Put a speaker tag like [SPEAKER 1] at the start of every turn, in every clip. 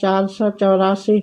[SPEAKER 1] 484।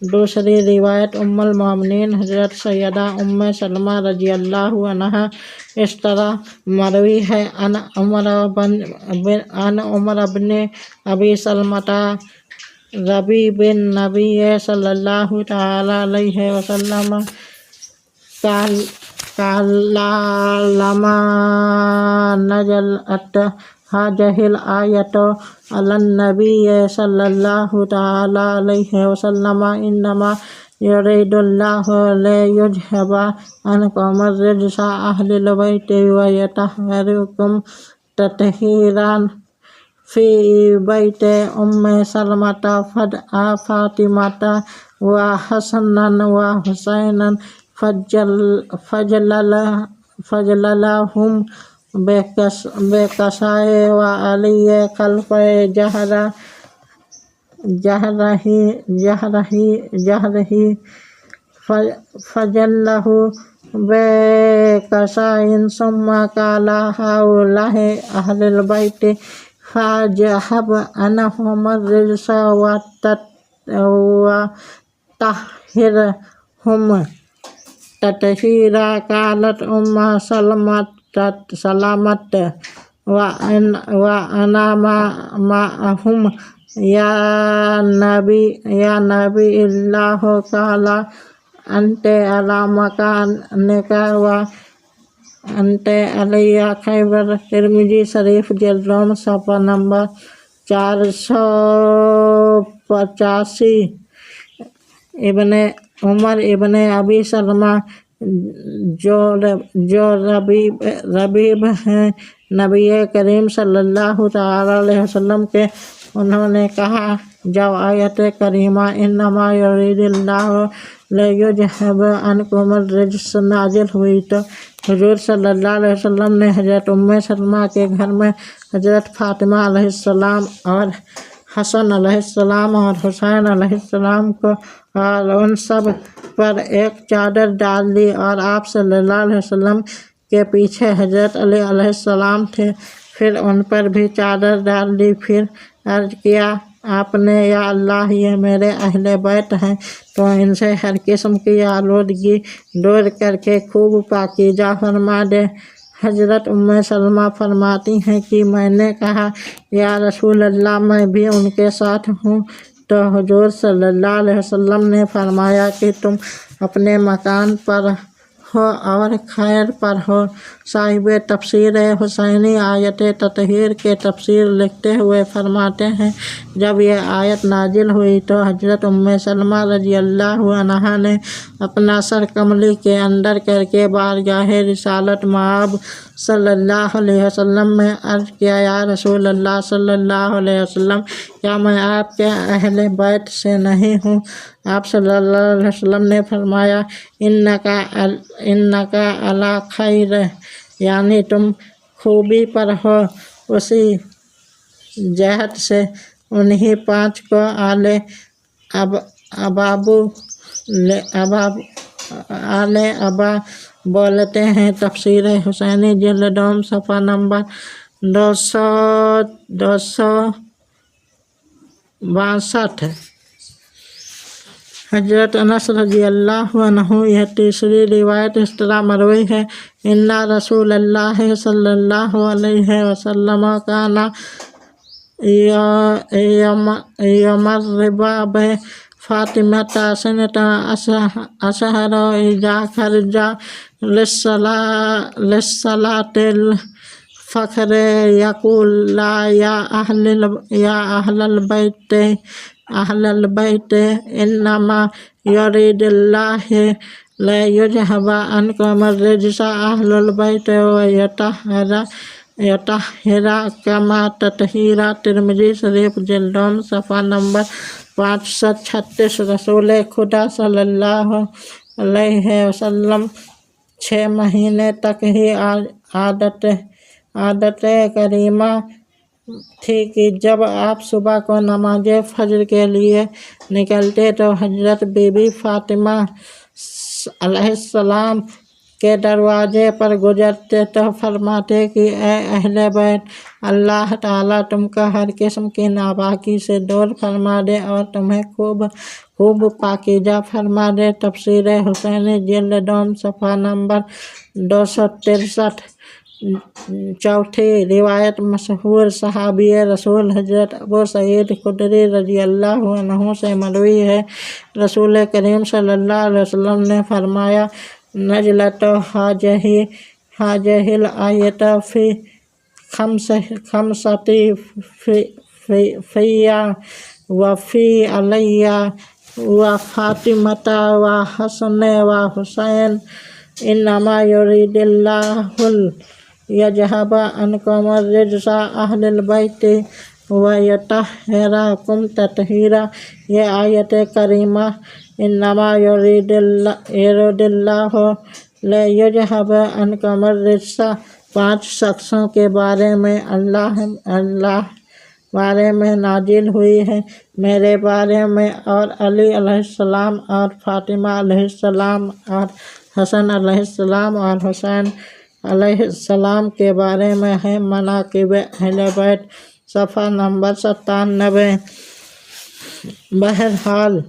[SPEAKER 1] دوسری روایت ام المومنین حضرت سیدہ ام سلمہ رضی اللہ عنہا اس طرح مروی ہے ان عمر بن ابی سلمۃ ربی بن نبی صلی اللہ تعالی علیہ وسلم لما نزلت هذه الآية على النبي صلى الله تعالى عليه وسلم إنما يريد الله ليذهب عنكم الرجس أهل البيت ويطهركم تطهيرا في بيت أم سلمة فدعا فاطمة وحسنا وحسينا فجللهم بكساء وعلي خلف جهره فجله بكساء ثم قال هؤلاء أهل البيت فاذهب عنهم الرجس وطهرهم تطهيرا. قالت أم سلمة وأنا معهم يا نبي الله. قال أنت على مكانك وأنت علي خيبر. ترمذی شریف جلد صفحہ نمبر 485. ابن عمر ابن ابی سلمہ جو ربیب ہیں نبی کریم صلی اللہ تعالی علیہ وسلم کے، انہوں نے کہا جب آیت کریمہ انما یرید اللہ لیذھب عنکم الرجس نازل ہوئی تو حضور صلی اللہ علیہ وسلم نے حضرت ام سلمہ کے گھر میں حضرت فاطمہ علیہ السلام اور حسن علیہ السلام اور حسین علیہ السلام کو اور ان سب پر ایک چادر ڈال دی، اور آپ صلی اللہ علیہ وسلم کے پیچھے حضرت علی علیہ السلام تھے، پھر ان پر بھی چادر ڈال دی. پھر عرض کیا آپ نے یا اللہ یہ میرے اہل بیت ہیں تو ان سے ہر قسم کی آلودگی دور کر کے خوب پاکیزہ فرما دے. حضرت ام سلمہ فرماتی ہیں کہ میں نے کہا یا رسول اللہ میں بھی ان کے ساتھ ہوں، تو حضور صلی اللہ علیہ وسلم نے فرمایا کہ تم اپنے مکان پر ہو اور خیر پر ہو. صاحب تفسیر حسینی آیت تطہیر کے تفسیر لکھتے ہوئے فرماتے ہیں جب یہ آیت نازل ہوئی تو حضرت ام سلمہ رضی اللہ عنہا نے اپنا سر کملی کے اندر کر کے بارگاہ رسالت مآب صلی اللہ علیہ وسلم میں عرض کیا یا رسول اللہ صلی اللہ علیہ وسلم کیا میں آپ کے اہل بیت سے نہیں ہوں؟ آپ صلی اللہ علیہ وسلم نے فرمایا انکا علی خیر، یعنی تم خوبی پر ہو. اسی جہت سے انہی 5 کو آل ابا بولتے ہیں. تفسیر حسینی جلد صفحہ نمبر 262. حضرت انس رضی اللہ عنہ یہ تیسری روایت اس طرح مروی ہے ان رسول اللہ صلی اللہ علیہ وسلم کان یمر بفاطمۃ سنۃ اشہر اذا خرج للصلاۃ الفجر یقول لا یا اہل البیت انما یرید اللہ لیذھب عنکم الرجس اہل البیت ویطہرکم تطہیرا. ترمذی شریف جلد صفحہ نمبر 536. رسول خدا صلی اللہ علیہ وسلم 6 مہینے تک ہی عادت کریمہ تھی کہ جب آپ صبح کو نماز فجر کے لیے نکلتے تو حضرت بی بی فاطمہ علیہ السلام کے دروازے پر گزرتے تو فرماتے کہ اے اہل بیت، اللہ تعالیٰ تم کو ہر قسم کی ناپاکی سے دور فرما دے اور تمہیں خوب پاکیزہ فرما دے۔ تفسیر حسینی جلد دوم صفحہ نمبر 263۔ چوتھی روایت مشہور صحابی رسول حضرت ابو سعید خدری رضی اللہ عنہ سے مروی ہے، رسول کریم صلی اللہ علیہ وسلم نے فرمایا، نزلت ہاذہ الآیۃ فی خمسۃ فیّ وفی علی وفاطمۃ وحسن وحسین، انما یرید اللہ لیذھب عنکم الرجس اہل البیت ویطہرکم تطہیرا۔ یہ آیت کریمہ انما یرید اللہ لیذھب عنکم الرجس 5 شخصوں کے بارے میں بارے میں نازل ہوئی ہے، میرے بارے میں اور علی علیہ السلام اور فاطمہ علیہ السلام اور حسن علیہ السلام اور حسین علیہ السلام کے بارے میں ہے۔ مناقب اہل بیت صفحہ نمبر 97۔ بہرحال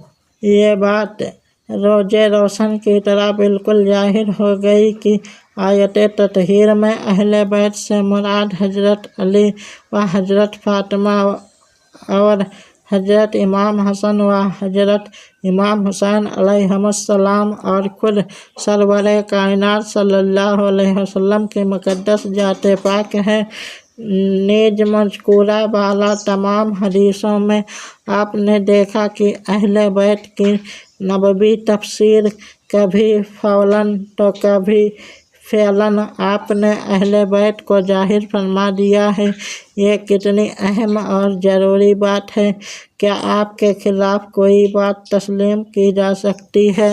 [SPEAKER 1] یہ بات روز روشن کی طرح بالکل ظاہر ہو گئی کہ آیت تطہیر میں اہل بیت سے مراد حضرت علی و حضرت فاطمہ اور حضرت امام حسن و حضرت امام حسین علیہم السلام اور خود سرور کائنات صلی اللہ علیہ وسلم کی مقدس ذات پاک ہے۔ نیز مذکورہ بالا تمام حدیثوں میں آپ نے دیکھا کہ اہل بیت کی نبوی تفسیر کبھی قولاً تو کبھی فعلاً آپ نے اہل بیت کو ظاہر فرما دیا ہے۔ یہ کتنی اہم اور ضروری بات ہے! کیا آپ کے خلاف کوئی بات تسلیم کی جا سکتی ہے؟